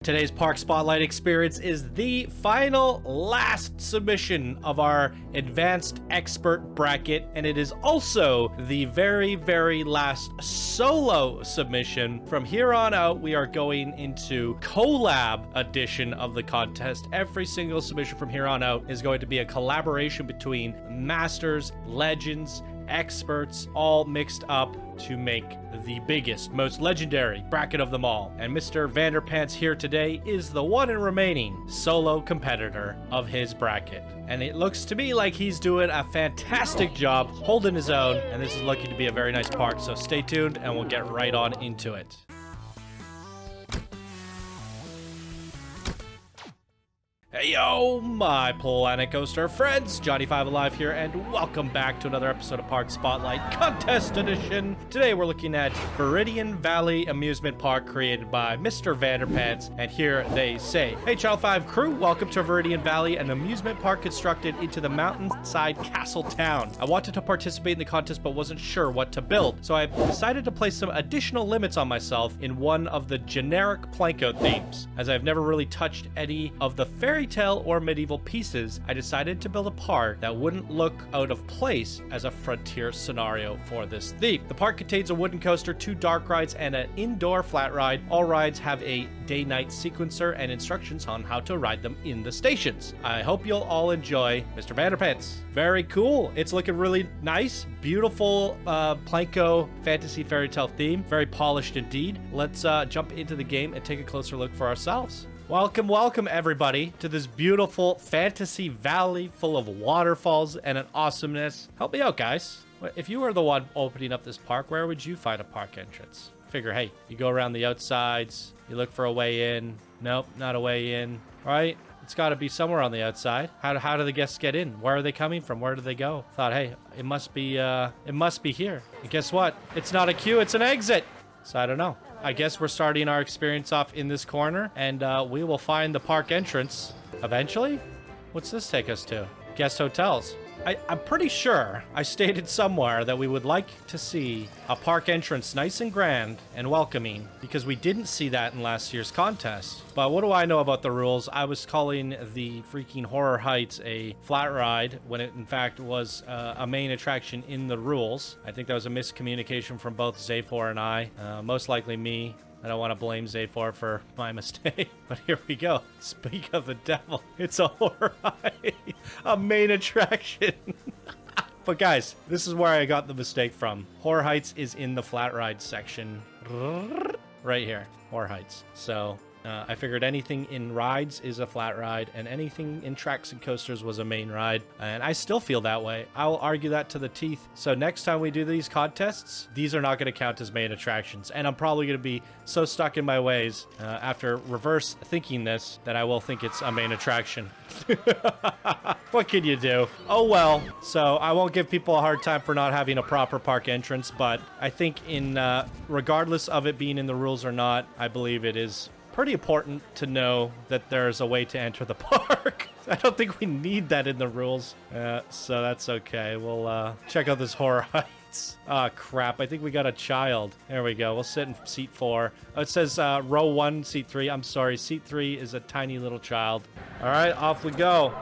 Today's Park Spotlight experience is the final last submission of our advanced expert bracket, and it is also the very last solo submission. From here on out, we are going into collab edition of the contest. Every single submission from here on out is going to be a collaboration between masters, legends, experts, all mixed up to make the biggest, most legendary bracket of them all. And Mr. Vanderpants here today is the one and remaining solo competitor of his bracket. And it looks to me like he's doing a fantastic job holding his own, and this is looking to be a very nice park. So stay tuned and we'll get right on into it. Hey yo, my Planet Coaster friends, Johnny5 Alive here, and welcome back to another episode of Park Spotlight Contest Edition. Today we're looking at Viridian Valley Amusement Park created by Mr. Vanderpants, and here they say, hey Channel 5 crew, welcome to Viridian Valley, an amusement park constructed into the mountainside castle town. I wanted to participate in the contest but wasn't sure what to build, so I decided to place some additional limits on myself in one of the generic Planko themes. As I've never really touched any of the fairy tale or medieval pieces, I decided to build a park that wouldn't look out of place as a frontier scenario for this theme. The park contains a wooden coaster, 2 dark rides, and an indoor flat ride. All rides have a day-night sequencer and instructions on how to ride them in the stations. I hope you'll all enjoy Mr. Vanderpants. Very cool. It's looking really nice. Beautiful Planko fantasy fairy tale theme. Very polished indeed. Let's jump into the game and take a closer look for ourselves. Welcome everybody to this beautiful fantasy valley full of waterfalls and an awesomeness. Help me out, guys. If you were the one opening up this park, where would you find a park entrance? Figure, hey, you go around the outsides, you look for a way in. Nope, not a way in. All right, it's got to be somewhere on the outside. How do the guests get in? Where are they coming from? Where do they go? Thought, hey, it must be here. And guess what? It's not a queue, it's an exit. So I don't know. I guess we're starting our experience off in this corner, and we will find the park entrance eventually. What's this take us to? Guest hotels. I'm pretty sure I stated somewhere that we would like to see a park entrance nice and grand and welcoming, because we didn't see that in last year's contest. But what do I know about the rules? I was calling the freaking Horror Heights a flat ride when it in fact was a main attraction in the rules. I think that was a miscommunication from both Zaphor and I, most likely me. I don't want to blame Zaphor for my mistake, but here we go. Speak of the devil, it's a horror ride, a main attraction. But guys, this is where I got the mistake from. Horror Heights is in the flat ride section right here, Horror Heights. So I figured anything in rides is a flat ride, and anything in tracks and coasters was a main ride, and I still feel that way. I will argue that to the teeth. So next time we do these contests, these are not going to count as main attractions, and I'm probably going to be so stuck in my ways after reverse thinking this that I will think it's a main attraction. What can you do? Oh well. So I won't give people a hard time for not having a proper park entrance, but I think regardless of it being in the rules or not, I believe it is pretty important to know that there's a way to enter the park. I don't think we need that in the rules, so that's okay. We'll check out this Horror Heights. Ah, crap. I think we got a child. There we go. We'll sit in seat 4. Oh, it says row 1, seat 3. I'm sorry. Seat 3 is a tiny little child. All right, off we go.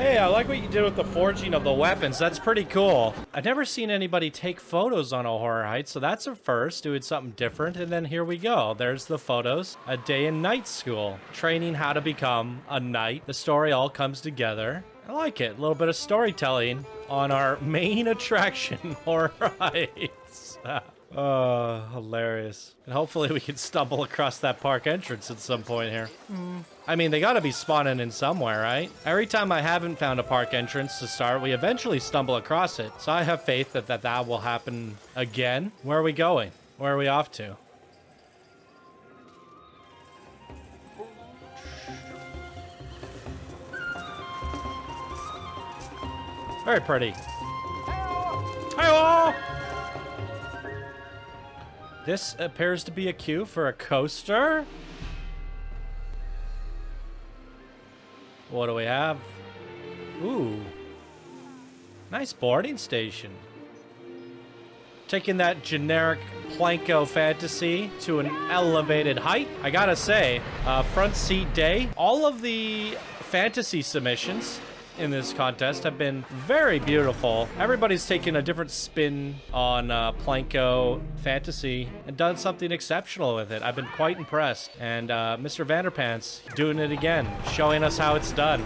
Hey, I like what you did with the forging of the weapons. That's pretty cool. I've never seen anybody take photos on a horror height, so that's a first, doing something different. And then here we go. There's the photos. A day in night school, training how to become a knight. The story all comes together. I like it. A little bit of storytelling on our main attraction, horror heights. Hilarious. And hopefully we can stumble across that park entrance at some point here. I mean, they gotta be spawning in somewhere, right? Every time I haven't found a park entrance to start, we eventually stumble across it. So I have faith that that will happen again. Where are we going? Where are we off to? Very pretty. Hello! This appears to be a queue for a coaster. What do we have? Ooh. Nice boarding station. Taking that generic Planko fantasy to an elevated height. I gotta say, front seat day. All of the fantasy submissions in this contest have been very beautiful. Everybody's taken a different spin on Planko fantasy and done something exceptional with it. I've been quite impressed. And MrVanderPants doing it again, showing us how it's done.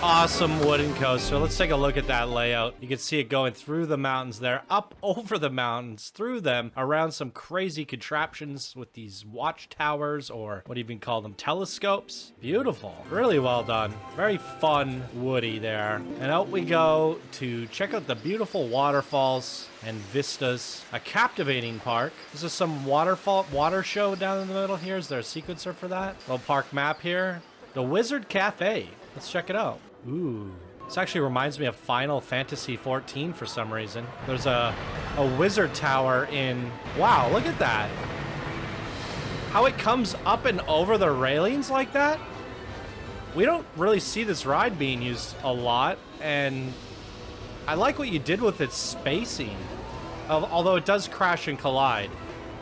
Awesome wooden coaster. Let's take a look at that layout. You can see it going through the mountains there, up over the mountains, through them, around some crazy contraptions with these watchtowers, or what do you even call them, telescopes. Beautiful. Really well done. Very fun woody there. And out we go to check out the beautiful waterfalls and vistas. A captivating park. Is there some water show down in the middle here? Is there a sequencer for that? Little park map here. The Wizard Cafe. Let's check it out. Ooh. This actually reminds me of Final Fantasy XIV for some reason. There's a wizard tower in... Wow, look at that. How it comes up and over the railings like that? We don't really see this ride being used a lot, and I like what you did with its spacing. Although it does crash and collide.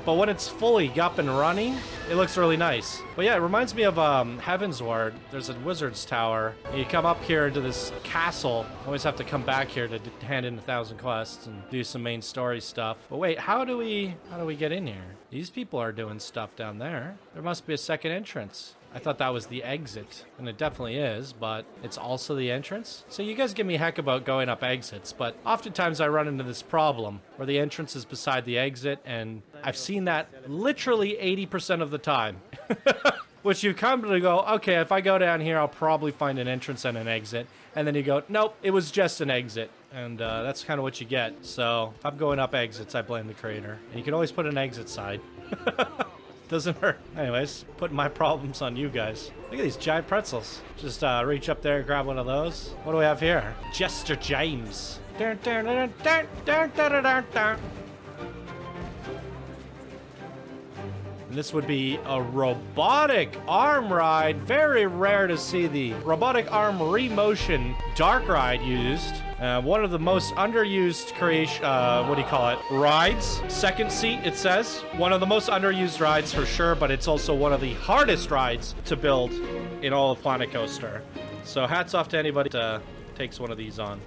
But when it's fully up and running, it looks really nice. But yeah, it reminds me of Heavensward. There's a wizard's tower. You come up here into this castle. Always have to come back here to hand in 1,000 quests and do some main story stuff. But wait, how do we get in here? These people are doing stuff down there. There must be a second entrance. I thought that was the exit, and it definitely is, but it's also the entrance. So you guys give me heck about going up exits, but oftentimes I run into this problem where the entrance is beside the exit, and I've seen that literally 80% of the time. Which you come to go, okay, if I go down here, I'll probably find an entrance and an exit. And then you go, nope, it was just an exit. And that's kind of what you get. So if I'm going up exits, I blame the creator. And you can always put an exit side. Doesn't hurt. Anyways, putting my problems on you guys. Look at these giant pretzels. Just reach up there and grab one of those. What do we have here? Jester James. Dun, dun, dun, dun, dun, dun, dun, dun. And this would be a robotic arm ride. Very rare to see the robotic arm remotion dark ride used. One of the most underused creation, what do you call it? Rides. Second seat, it says. One of the most underused rides for sure, but it's also one of the hardest rides to build in all of Planet Coaster. So hats off to anybody that takes one of these on.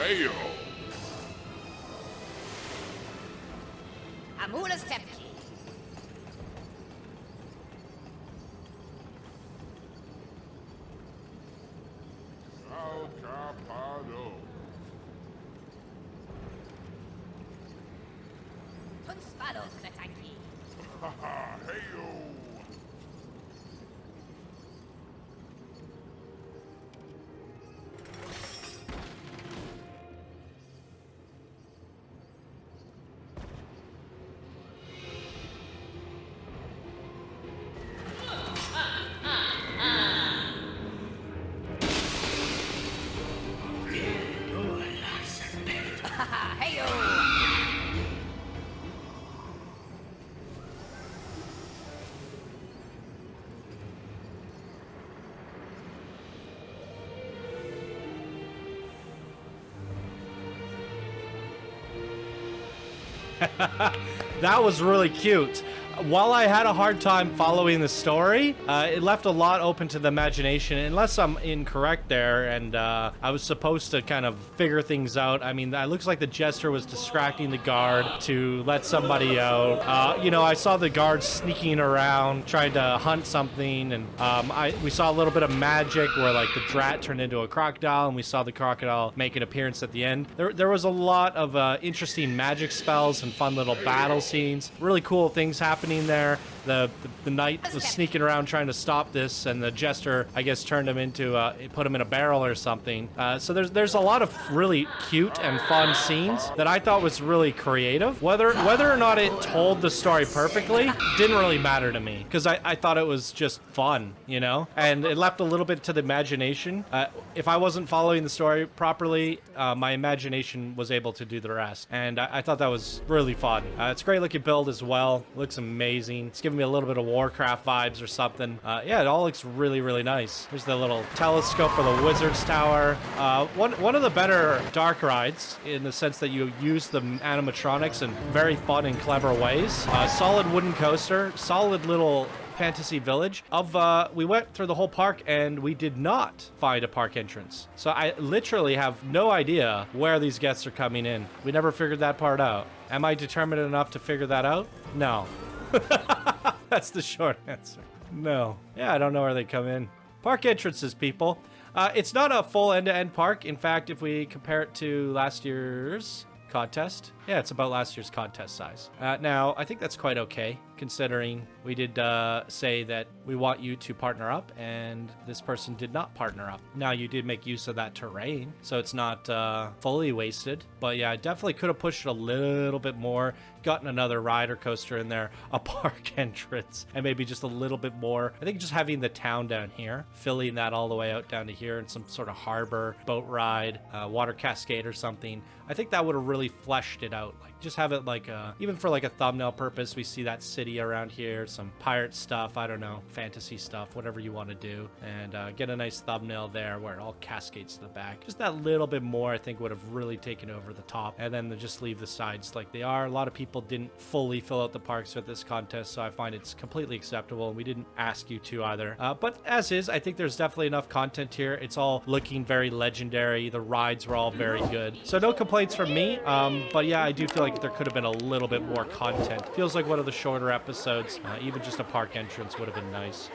Heyo! Amula Stepki. Al Capado. Tunspalo Kretanki. Haha, heyo! Heyo! That was really cute. While I had a hard time following the story, it left a lot open to the imagination, unless I'm incorrect there, and I was supposed to kind of figure things out. I mean, it looks like the Jester was distracting the guard to let somebody out. You know, I saw the guard sneaking around, trying to hunt something, and we saw a little bit of magic where, like, the drat turned into a crocodile, and we saw the crocodile make an appearance at the end. There was a lot of interesting magic spells and fun little battle scenes. Really cool things happening there. The knight was sneaking around trying to stop this, and the Jester, I guess, turned him into put him in a barrel or something. So there's a lot of really cute and fun scenes that I thought was really creative. Whether or not it told the story perfectly didn't really matter to me, because I thought it was just fun, you know, and it left a little bit to the imagination. If I wasn't following the story properly, my imagination was able to do the rest, and I thought that was really fun. It's a great looking build as well. Looks amazing. It's giving me a little bit of Warcraft vibes or something. Yeah, it all looks really, really nice. There's the little telescope for the Wizard's Tower. One of the better dark rides, in the sense that you use the animatronics in very fun and clever ways. Solid wooden coaster, solid little fantasy village. We went through the whole park and we did not find a park entrance. So I literally have no idea where these guests are coming in. We never figured that part out. Am I determined enough to figure that out? No. That's the short answer. No. Yeah, I don't know where they come in. Park entrances, people. It's not a full end-to-end park. In fact, if we compare it to last year's contest, yeah, it's about last year's contest size. Now, I think that's quite okay, considering we did say that we want you to partner up, and this person did not partner up. Now, you did make use of that terrain, so it's not fully wasted. But yeah, I definitely could have pushed it a little bit more, gotten another rider coaster in there, a park entrance, and maybe just a little bit more. I think just having the town down here, filling that all the way out down to here, and some sort of harbor, boat ride, water cascade or something, I think that would have really fleshed it out. Like, just have it like even for like a thumbnail purpose, we see that city around here, some pirate stuff, I don't know, fantasy stuff, whatever you want to do, and get a nice thumbnail there where it all cascades to the back. Just that little bit more, I think, would have really taken over the top, and then just leave the sides like they are. A lot of people didn't fully fill out the parks with this contest, so I find it's completely acceptable, and we didn't ask you to either. But as is, I think there's definitely enough content here. It's all looking very legendary. The rides were all very good, so no complaints from me. But yeah, I do feel like there could have been a little bit more content. Feels like one of the shorter episodes. Even just a park entrance would have been nice.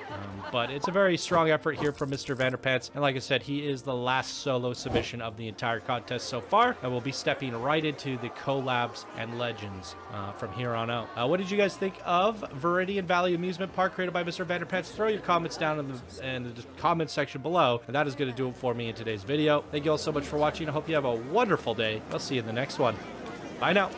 But it's a very strong effort here from MrvanderPants, and like I said, he is the last solo submission of the entire contest so far, and we'll be stepping right into the collabs and legends from here on out. What did you guys think of Viridian Valley Amusement Park created by MrvanderPants? Throw your comments down in the comment section below, and that is going to do it for me in today's video. Thank you all so much for watching. I hope you have a wonderful day. I'll see you in the next one. Bye now.